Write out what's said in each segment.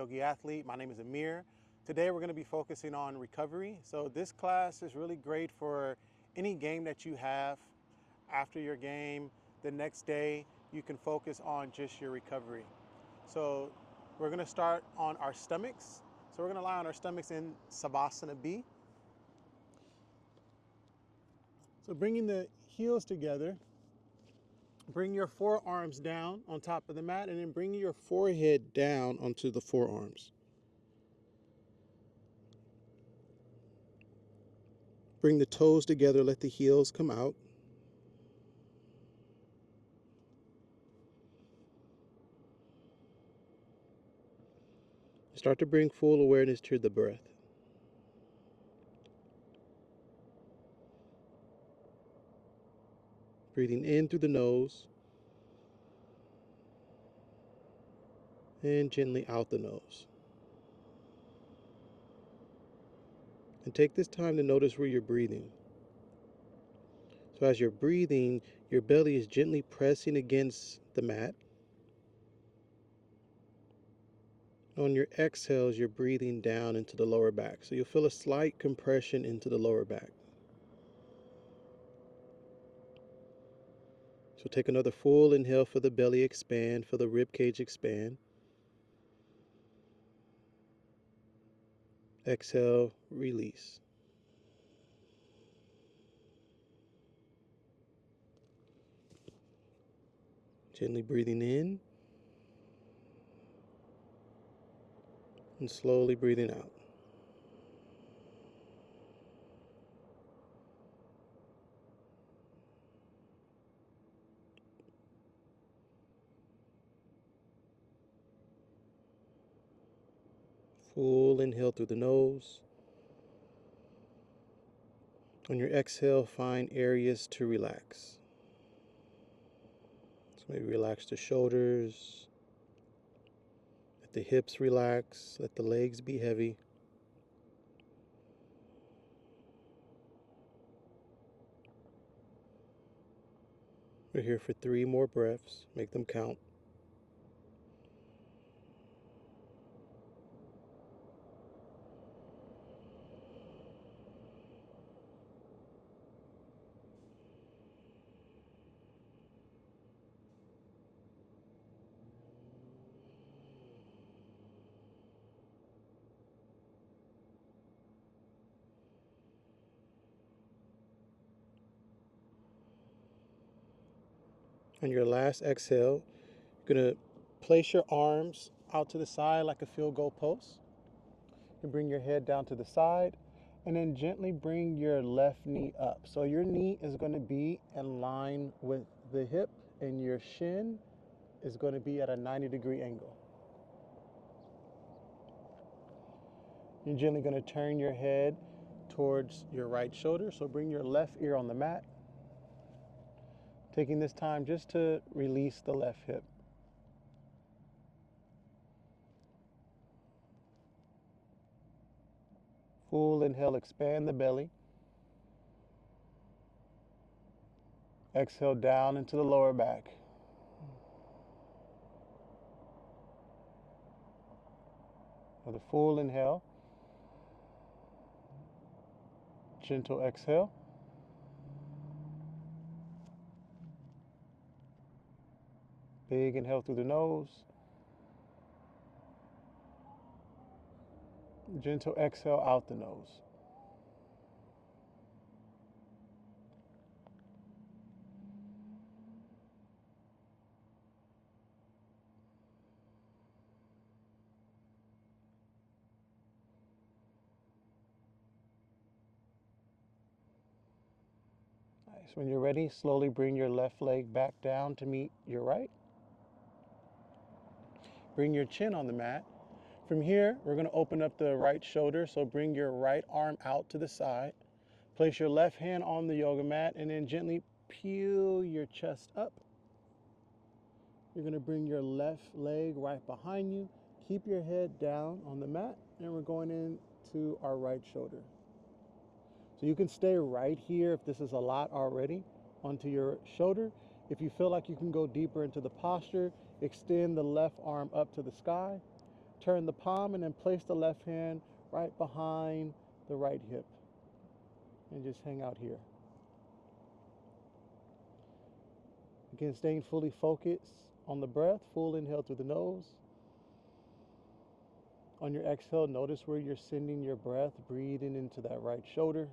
YogiAthlete. My name is Amir. Today we're going to be focusing on recovery. So this class is really great for any game that you have. After your game, the next day, you can focus on just your recovery. So we're going to start on our stomachs. So we're going to lie on our stomachs in Savasana B. So bringing the heels together, bring your forearms down on top of the mat and then bring your forehead down onto the forearms. Bring the toes together, let the heels come out. Start to bring full awareness to the breath. Breathing in through the nose and gently out the nose. And take this time to notice where you're breathing. So as you're breathing, your belly is gently pressing against the mat. On your exhales, you're breathing down into the lower back. So you'll feel a slight compression into the lower back. So take another full inhale for the belly expand, for the rib cage expand. Exhale, release. Gently breathing in and slowly breathing out. Full inhale through the nose. On your exhale, find areas to relax. So maybe relax the shoulders, let the hips relax, let the legs be heavy. We're here for 3 more breaths. Make them count. On your last exhale, you're going to place your arms out to the side like a field goal post. You bring your head down to the side and then gently bring your left knee up. So your knee is going to be in line with the hip and your shin is going to be at a 90-degree angle. You're gently going to turn your head towards your right shoulder. So bring your left ear on the mat. Taking this time just to release the left hip. Full inhale, expand the belly. Exhale down into the lower back. With a full inhale. Gentle exhale. Big inhale through the nose. Gentle exhale out the nose. Nice. When you're ready, slowly bring your left leg back down to meet your right. Bring your chin on the mat. From here, we're going to open up the right shoulder, so bring your right arm out to the side. Place your left hand on the yoga mat and then gently peel your chest up. You're going to bring your left leg right behind you. Keep your head down on the mat, and we're going into our right shoulder. So you can stay right here if this is a lot already onto your shoulder. If you feel like you can go deeper into the posture, extend the left arm up to the sky. Turn the palm and then place the left hand right behind the right hip and just hang out here. Again, staying fully focused on the breath. Full inhale through the nose. On your exhale, notice where you're sending your breath, breathing into that right shoulder.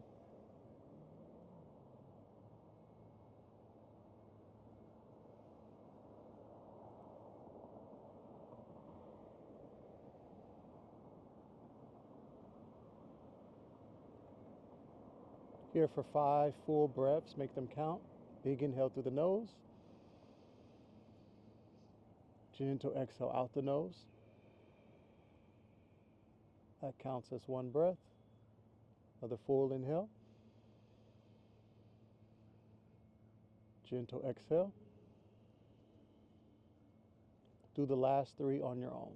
Here for 5 full breaths, make them count. Big inhale through the nose. Gentle exhale out the nose. That counts as 1 breath. Another full inhale. Gentle exhale. Do the last 3 on your own.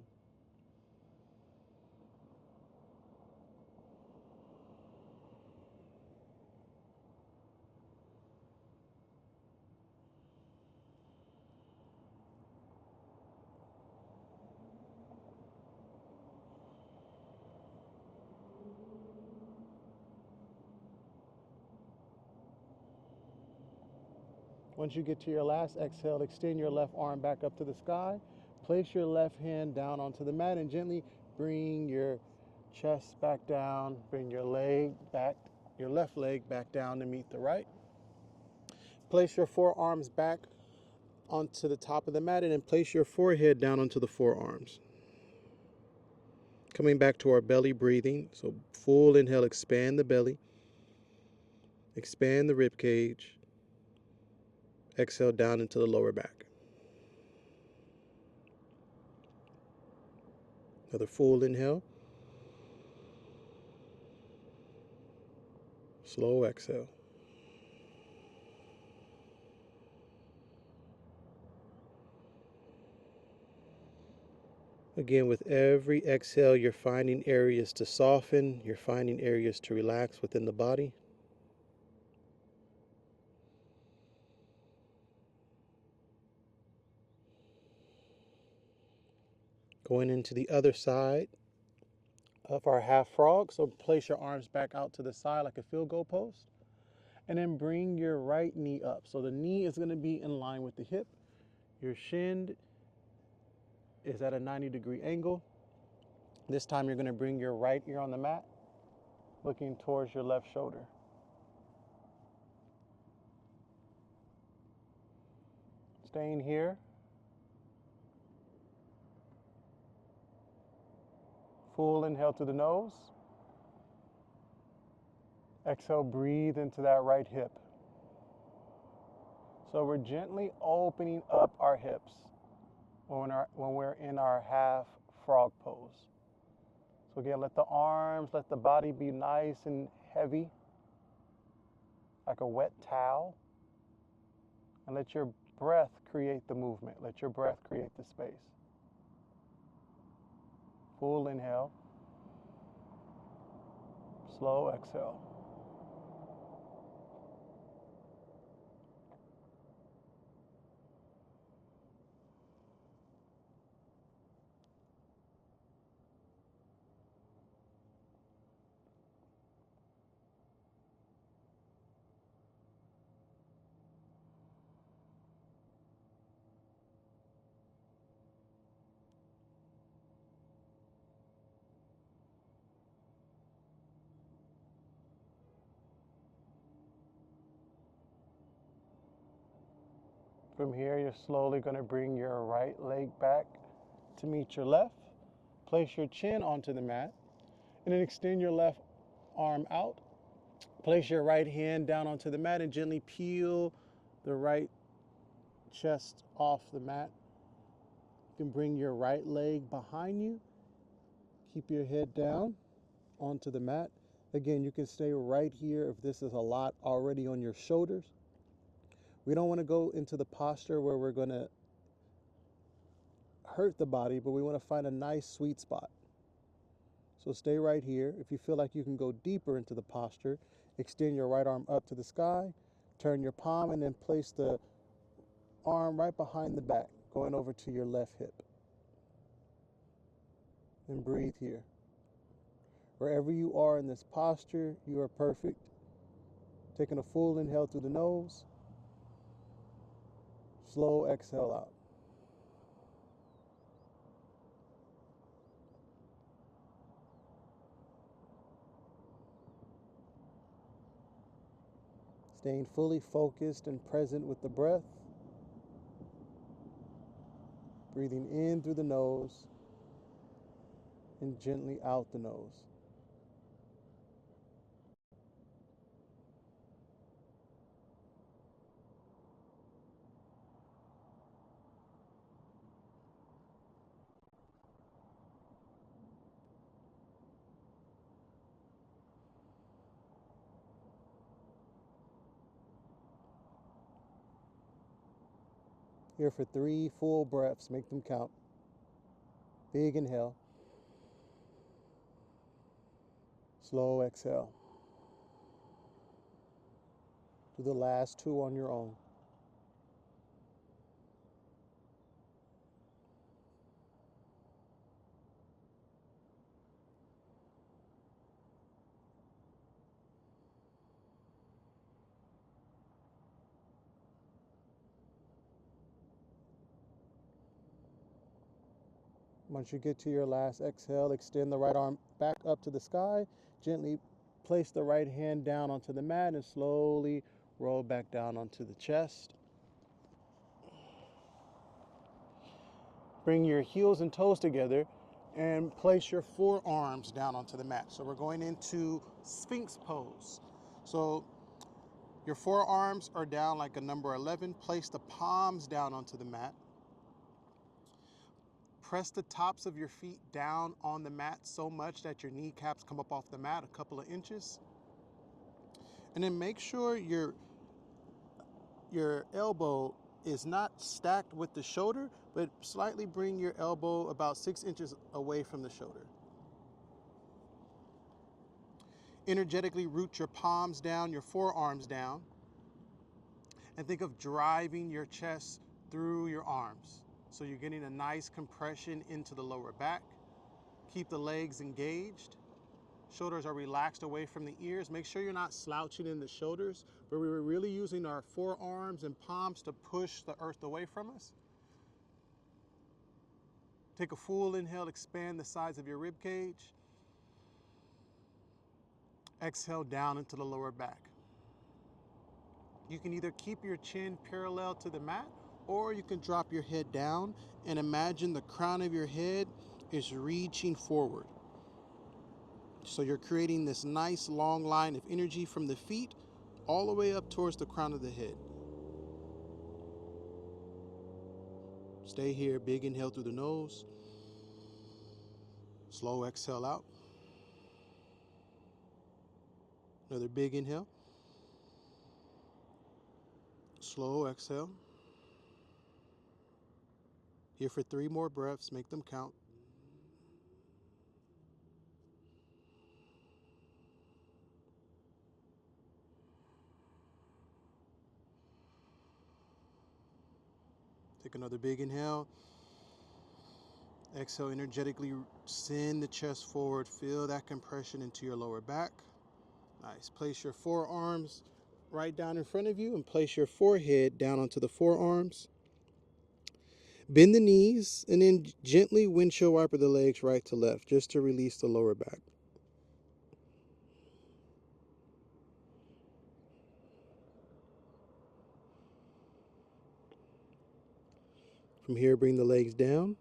Once you get to your last exhale, extend your left arm back up to the sky. Place your left hand down onto the mat and gently bring your chest back down. Bring your leg back, your left leg back down to meet the right. Place your forearms back onto the top of the mat and then place your forehead down onto the forearms. Coming back to our belly breathing. So full inhale, expand the belly. Expand the rib cage. Exhale down into the lower back. Another full inhale. Slow exhale. Again, with every exhale, you're finding areas to soften. You're finding areas to relax within the body. Going into the other side of our half frog. So place your arms back out to the side like a field goal post. And then bring your right knee up. So the knee is going to be in line with the hip. Your shin is at a 90-degree angle. This time you're going to bring your right ear on the mat, looking towards your left shoulder. Staying here. Full inhale through the nose. Exhale, breathe into that right hip. So we're gently opening up our hips when we're in our half frog pose. So again, let the arms, let the body be nice and heavy, like a wet towel. And let your breath create the movement. Let your breath create the space. Full inhale. Slow exhale. From here, you're slowly going to bring your right leg back to meet your left. Place your chin onto the mat and then extend your left arm out. Place your right hand down onto the mat and gently peel the right chest off the mat. You can bring your right leg behind you. Keep your head down onto the mat. Again, you can stay right here if this is a lot already on your shoulders. We don't want to go into the posture where we're going to hurt the body, but we want to find a nice sweet spot. So stay right here. If you feel like you can go deeper into the posture, extend your right arm up to the sky, turn your palm, and then place the arm right behind the back, going over to your left hip. and breathe here. Wherever you are in this posture, you are perfect. Taking a full inhale through the nose, slow exhale out. Staying fully focused and present with the breath. Breathing in through the nose and gently out the nose. Here for 3 full breaths. Make them count. Big inhale. Slow exhale. Do the last 2 on your own. Once you get to your last exhale, extend the right arm back up to the sky. Gently place the right hand down onto the mat and slowly roll back down onto the chest. Bring your heels and toes together and place your forearms down onto the mat. So we're going into Sphinx pose. So your forearms are down like a number 11. Place the palms down onto the mat. Press the tops of your feet down on the mat so much that your kneecaps come up off the mat a couple of inches. And then make sure your elbow is not stacked with the shoulder, but slightly bring your elbow about 6 inches away from the shoulder. Energetically root your palms down, your forearms down, and think of driving your chest through your arms. So you're getting a nice compression into the lower back. Keep the legs engaged. Shoulders are relaxed away from the ears. Make sure you're not slouching in the shoulders, but we're really using our forearms and palms to push the earth away from us. Take a full inhale, expand the sides of your rib cage. Exhale down into the lower back. You can either keep your chin parallel to the mat, or you can drop your head down and imagine the crown of your head is reaching forward. So you're creating this nice long line of energy from the feet all the way up towards the crown of the head. Stay here. Big inhale through the nose. Slow exhale out. Another big inhale. Slow exhale. Here for 3 more breaths. Make them count. Take another big inhale. Exhale, energetically send the chest forward. Feel that compression into your lower back. Nice. Place your forearms right down in front of you and place your forehead down onto the forearms. Bend the knees and then gently windshield wiper the legs right to left just to release the lower back. From here, bring the legs down.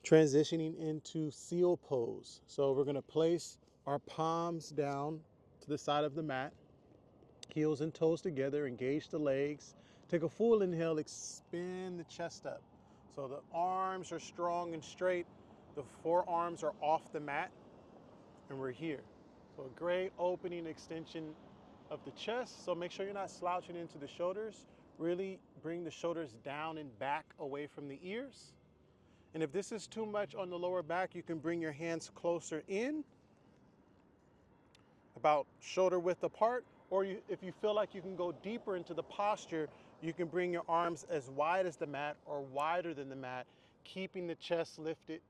Transitioning into seal pose. So we're going to place our palms down to the side of the mat. Heels and toes together, engage the legs. Take a full inhale, expand the chest up. So the arms are strong and straight. The forearms are off the mat, and we're here. So a great opening extension of the chest. So make sure you're not slouching into the shoulders. Really bring the shoulders down and back away from the ears. And if this is too much on the lower back, you can bring your hands closer in, about shoulder width apart, or if you feel like you can go deeper into the posture, you can bring your arms as wide as the mat or wider than the mat, keeping the chest lifted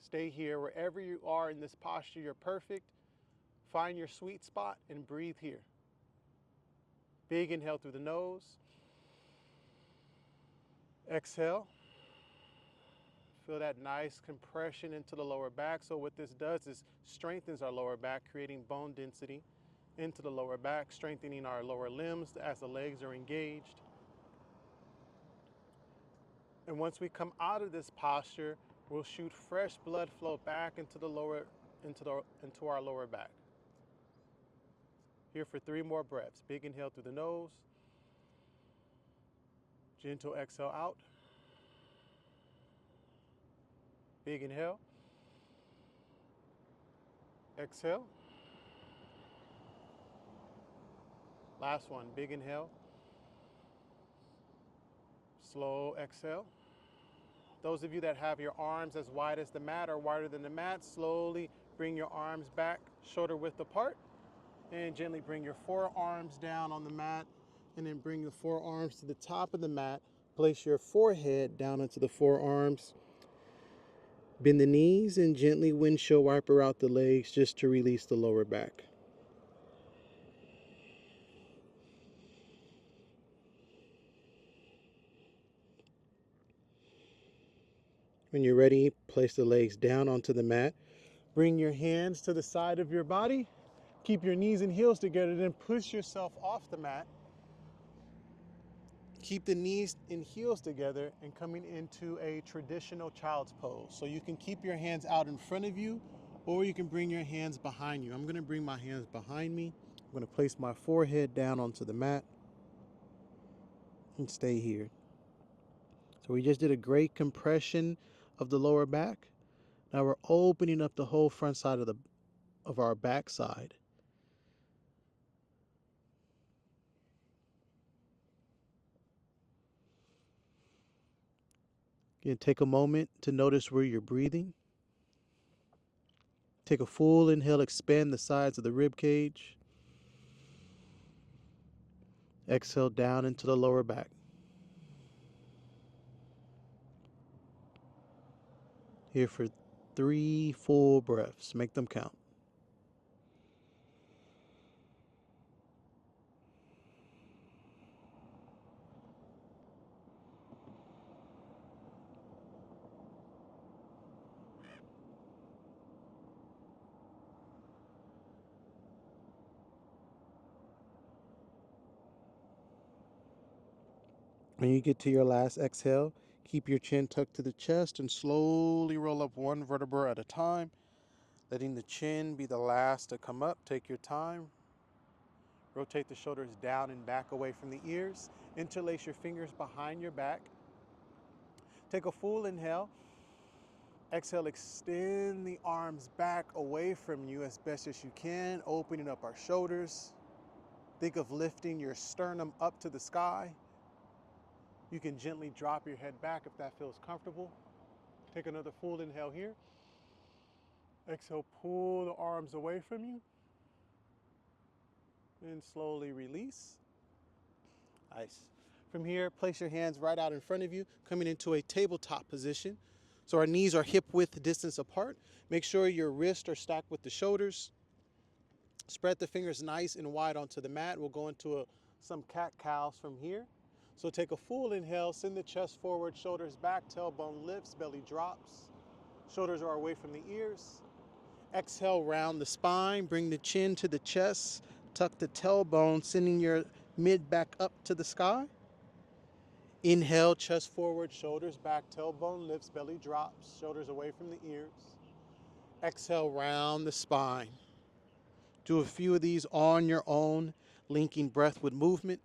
Stay here. Wherever you are in this posture, you're perfect. Find your sweet spot and breathe here. Big inhale through the nose. Exhale. Feel that nice compression into the lower back. So what this does is strengthens our lower back, creating bone density into the lower back, strengthening our lower limbs as the legs are engaged. And once we come out of this posture, we'll shoot fresh blood flow back into our lower back. Here for 3 more breaths. Big inhale through the nose. Gentle exhale out. Big inhale. Exhale. Last one. Big inhale. Slow exhale. Those of you that have your arms as wide as the mat or wider than the mat, slowly bring your arms back, shoulder width apart, and gently bring your forearms down on the mat, and then bring the forearms to the top of the mat. Place your forehead down into the forearms. Bend the knees and gently windshield wiper out the legs just to release the lower back. When you're ready, place the legs down onto the mat. Bring your hands to the side of your body. Keep your knees and heels together, then push yourself off the mat. Keep the knees and heels together and coming into a traditional child's pose. So you can keep your hands out in front of you, or you can bring your hands behind you. I'm going to bring my hands behind me. I'm going to place my forehead down onto the mat and stay here. So we just did a great compression of the lower back. Now we're opening up the whole front side of our back side. Again, take a moment to notice where you're breathing. Take a full inhale, expand the sides of the rib cage. Exhale down into the lower back. Here for 3 full breaths. Make them count. When you get to your last exhale, keep your chin tucked to the chest and slowly roll up one vertebra at a time, letting the chin be the last to come up. Take your time. Rotate the shoulders down and back away from the ears. Interlace your fingers behind your back. Take a full inhale. Exhale, extend the arms back away from you as best as you can, opening up our shoulders. Think of lifting your sternum up to the sky. You can gently drop your head back if that feels comfortable. Take another full inhale here. Exhale, pull the arms away from you. And slowly release. Nice. From here, place your hands right out in front of you, coming into a tabletop position. So our knees are hip width distance apart. Make sure your wrists are stacked with the shoulders. Spread the fingers nice and wide onto the mat. We'll go into some cat-cows from here. So take a full inhale, send the chest forward, shoulders back, tailbone lifts, belly drops. Shoulders are away from the ears. Exhale, round the spine, bring the chin to the chest, tuck the tailbone, sending your mid back up to the sky. Inhale, chest forward, shoulders back, tailbone lifts, belly drops, shoulders away from the ears. Exhale, round the spine. Do a few of these on your own, linking breath with movement.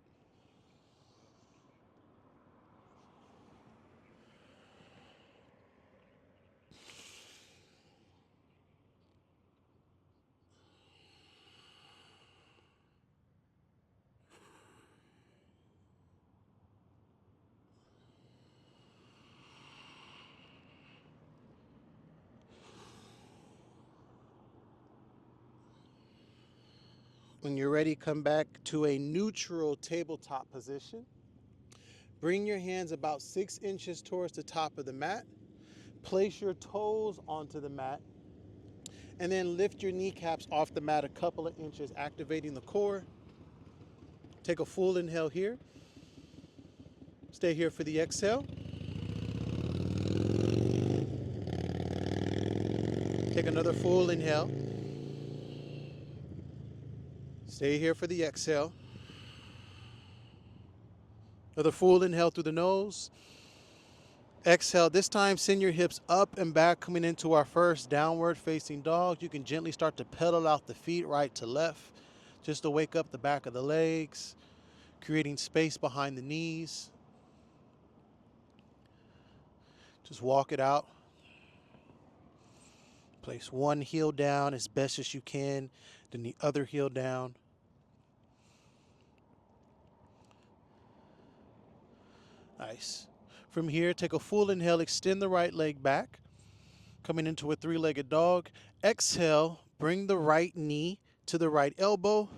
When you're ready, come back to a neutral tabletop position. Bring your hands about 6 inches towards the top of the mat. Place your toes onto the mat, and then lift your kneecaps off the mat a couple of inches, activating the core. Take a full inhale here. Stay here for the exhale. Take another full inhale. Stay here for the exhale. Another full inhale through the nose. Exhale. This time, send your hips up and back, coming into our first downward facing dog. You can gently start to pedal out the feet right to left, just to wake up the back of the legs, creating space behind the knees. Just walk it out. Place one heel down as best as you can, then the other heel down. Nice. From here, take a full inhale, extend the right leg back, coming into a three-legged dog. Exhale, bring the right knee to the right elbow,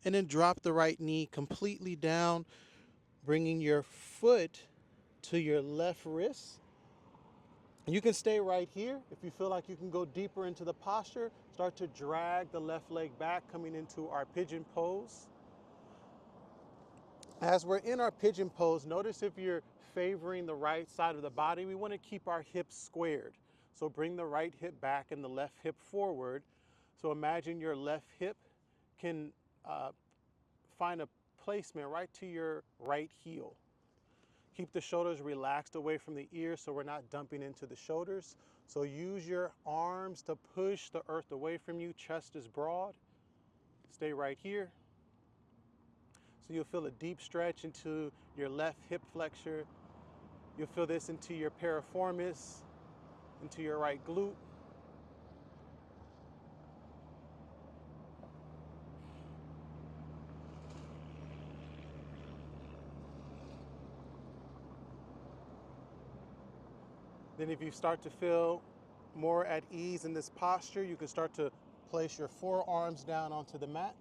and then drop the right knee completely down, bringing your foot to your left wrist. You can stay right here. If you feel like you can go deeper into the posture, start to drag the left leg back, coming into our pigeon pose. As we're in our pigeon pose, notice if you're favoring the right side of the body, we want to keep our hips squared. So bring the right hip back and the left hip forward. So imagine your left hip can find a placement right to your right heel. Keep the shoulders relaxed away from the ears so we're not dumping into the shoulders. So use your arms to push the earth away from you. Chest is broad. Stay right here. So you'll feel a deep stretch into your left hip flexor. You'll feel this into your piriformis, into your right glute. Then if you start to feel more at ease in this posture, you can start to place your forearms down onto the mat.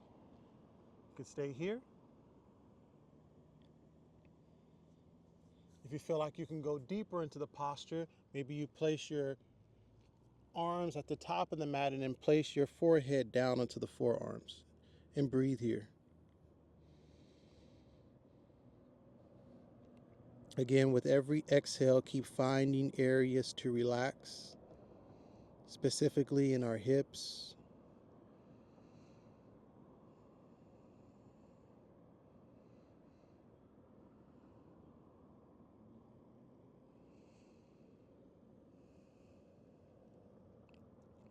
You can stay here. If you feel like you can go deeper into the posture, maybe you place your arms at the top of the mat and then place your forehead down onto the forearms and breathe here. Again, with every exhale, keep finding areas to relax, specifically in our hips.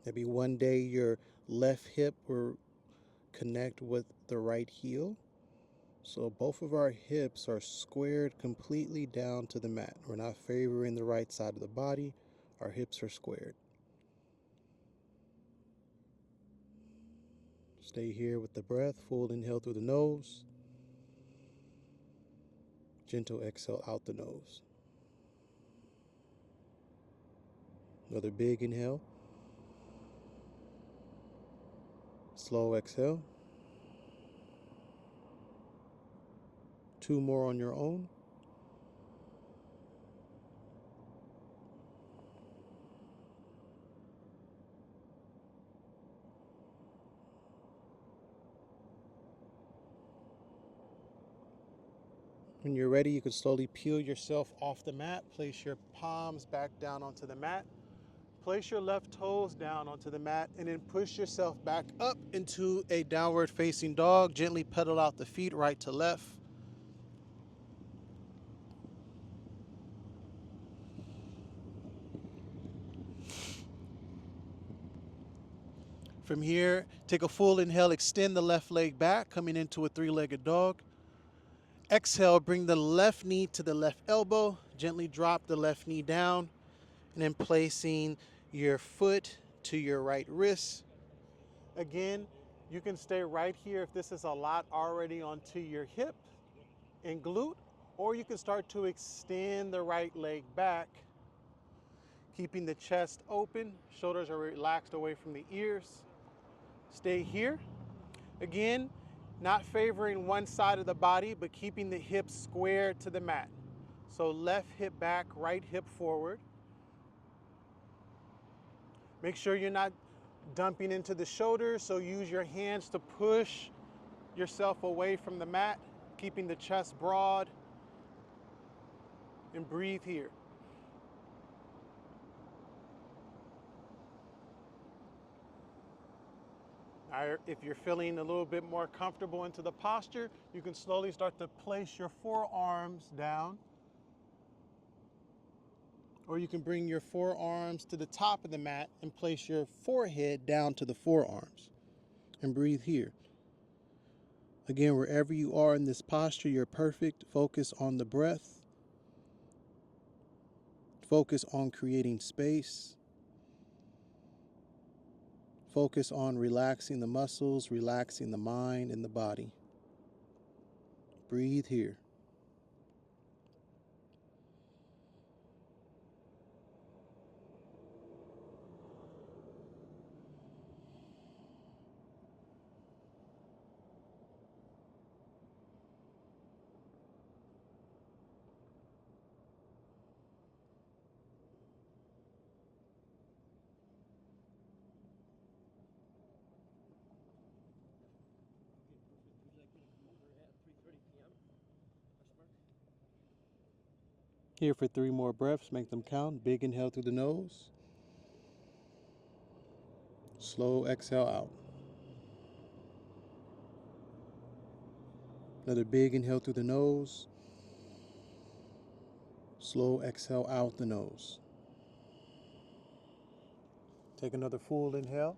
Maybe one day your left hip will connect with the right heel. So both of our hips are squared completely down to the mat. We're not favoring the right side of the body. Our hips are squared. Stay here with the breath. Full inhale through the nose. Gentle exhale out the nose. Another big inhale. Slow exhale. 2 more on your own. When you're ready, you can slowly peel yourself off the mat. Place your palms back down onto the mat. Place your left toes down onto the mat and then push yourself back up into a downward facing dog. Gently pedal out the feet right to left. From here, take a full inhale, extend the left leg back, coming into a three-legged dog. Exhale, bring the left knee to the left elbow. Gently drop the left knee down, and then placing your foot to your right wrist. Again, you can stay right here if this is a lot already onto your hip and glute, or you can start to extend the right leg back, keeping the chest open, shoulders are relaxed away from the ears. Stay here. Again, not favoring one side of the body, but keeping the hips square to the mat. So left hip back, right hip forward. Make sure you're not dumping into the shoulders, so use your hands to push yourself away from the mat, keeping the chest broad, and breathe here. Now, if you're feeling a little bit more comfortable into the posture, you can slowly start to place your forearms down, or you can bring your forearms to the top of the mat and place your forehead down to the forearms, and breathe here. Again, wherever you are in this posture, you're perfect. Focus on the breath. Focus on creating space. Focus on relaxing the muscles, relaxing the mind and the body. Breathe here. Here for 3 more breaths, make them count. Big inhale through the nose. Slow exhale out. Another big inhale through the nose. Slow exhale out the nose. Take another full inhale.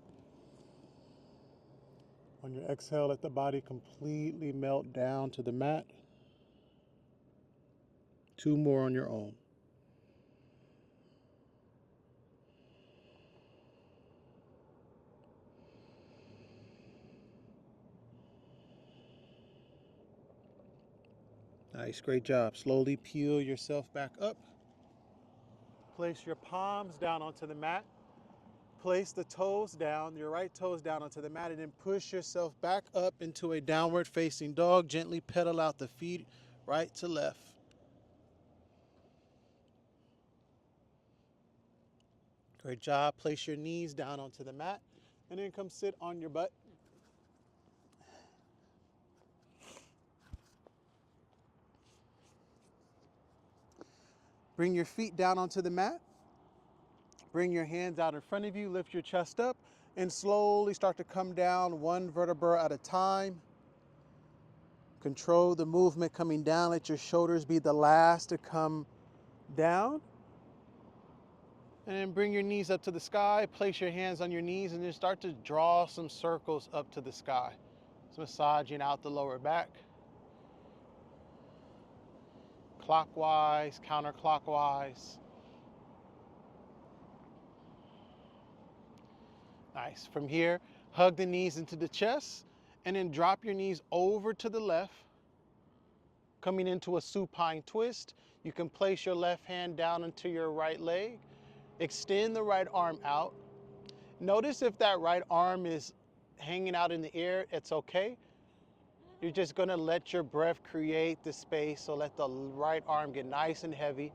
On your exhale, let the body completely melt down to the mat. 2 more on your own. Nice, great job. Slowly peel yourself back up. Place your palms down onto the mat. Place the toes down, your right toes down onto the mat, and then push yourself back up into a downward facing dog. Gently pedal out the feet right to left. Great job. Place your knees down onto the mat, and then come sit on your butt. Bring your feet down onto the mat. Bring your hands out in front of you, lift your chest up, and slowly start to come down 1 vertebra at a time. Control the movement coming down. Let your shoulders be the last to come down. And then bring your knees up to the sky. Place your hands on your knees and then start to draw some circles up to the sky. It's massaging out the lower back. Clockwise, counterclockwise. Nice. From here, hug the knees into the chest and then drop your knees over to the left, coming into a supine twist. You can place your left hand down into your right leg. Extend the right arm out. Notice if that right arm is hanging out in the air, it's okay. You're just gonna let your breath create the space, so let the right arm get nice and heavy.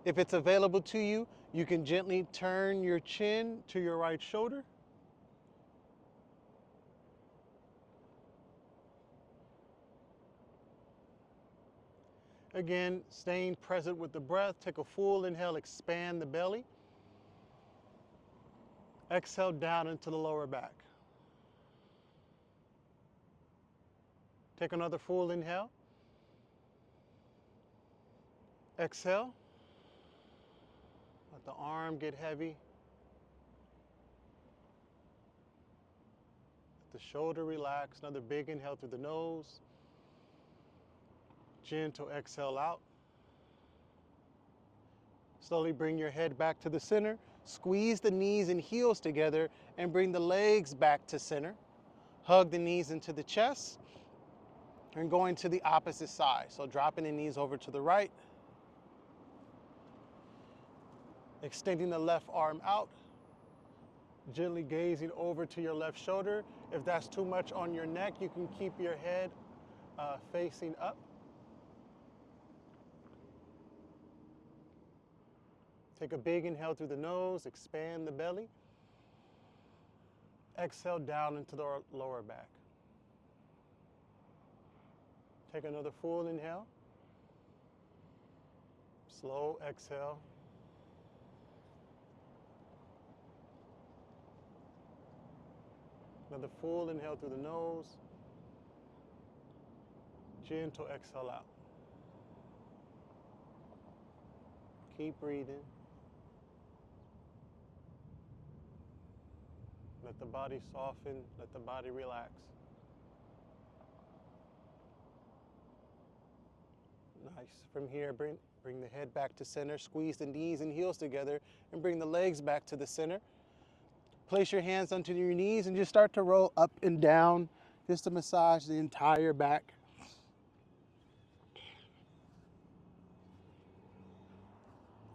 If it's available to you, you can gently turn your chin to your right shoulder. Again, staying present with the breath. Take a full inhale, expand the belly. Exhale down into the lower back. Take another full inhale. Exhale. Let the arm get heavy. Let the shoulder relax. Another big inhale through the nose. Gentle exhale out. Slowly bring your head back to the center. Squeeze the knees and heels together and bring the legs back to center. Hug the knees into the chest and going to the opposite side. So dropping the knees over to the right. Extending the left arm out. Gently gazing over to your left shoulder. If that's too much on your neck, you can keep your head facing up. Take a big inhale through the nose, expand the belly. Exhale down into the lower back. Take another full inhale. Slow exhale. Another full inhale through the nose. Gentle exhale out. Keep breathing. Let the body soften, let the body relax. Nice. From here, bring the head back to center. Squeeze the knees and heels together and bring the legs back to the center. Place your hands onto your knees and just start to roll up and down just to massage the entire back.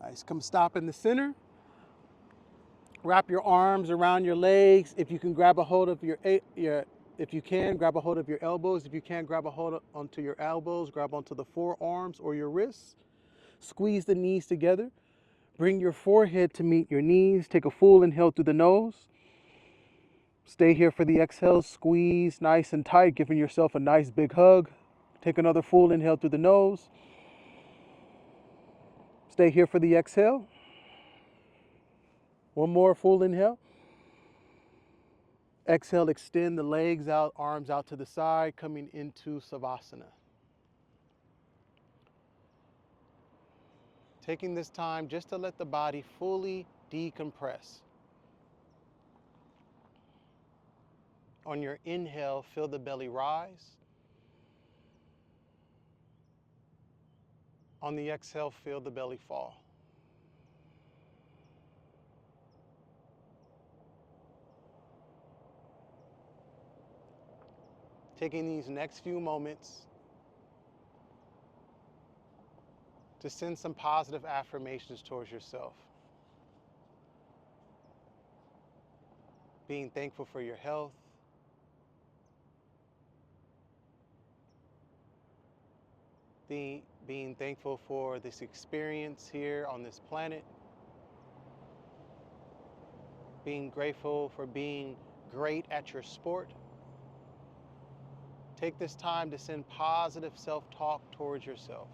Nice. Come stop in the center. Wrap your arms around your legs. If you can, grab a hold of if you can, grab a hold of your elbows. If you can't, grab a hold onto your elbows. Grab onto the forearms or your wrists. Squeeze the knees together. Bring your forehead to meet your knees. Take a full inhale through the nose. Stay here for the exhale. Squeeze nice and tight, giving yourself a nice big hug. Take another full inhale through the nose. Stay here for the exhale. One more full inhale. Exhale, extend the legs out, arms out to the side, coming into Savasana. Taking this time just to let the body fully decompress. On your inhale, feel the belly rise. On the exhale, feel the belly fall. Taking these next few moments to send some positive affirmations towards yourself. Being thankful for your health. Being thankful for this experience here on this planet. Being grateful for being great at your sport. Take this time to send positive self-talk towards yourself.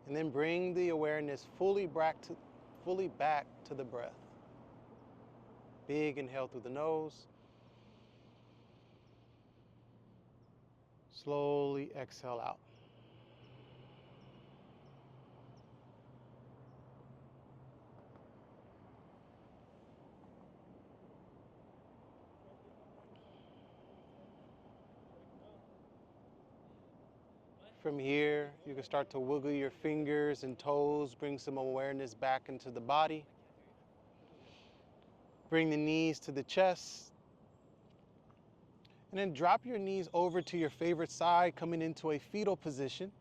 And then bring the awareness fully back to the breath. Big inhale through the nose. Slowly exhale out. From here, you can start to wiggle your fingers and toes, bring some awareness back into the body. Bring the knees to the chest. And then drop your knees over to your favorite side, coming into a fetal position.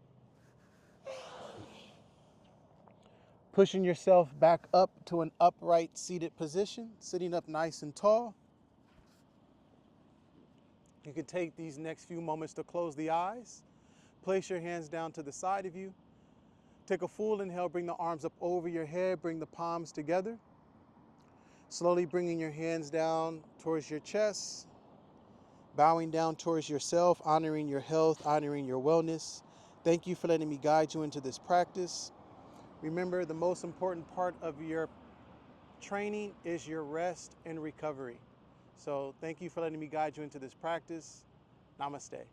Pushing yourself back up to an upright seated position, sitting up nice and tall. You can take these next few moments to close the eyes. Place your hands down to the side of you. Take a full inhale, bring the arms up over your head, bring the palms together. Slowly bringing your hands down towards your chest, bowing down towards yourself, honoring your health, honoring your wellness. Thank you for letting me guide you into this practice. Remember, the most important part of your training is your rest and recovery. So thank you for letting me guide you into this practice. Namaste.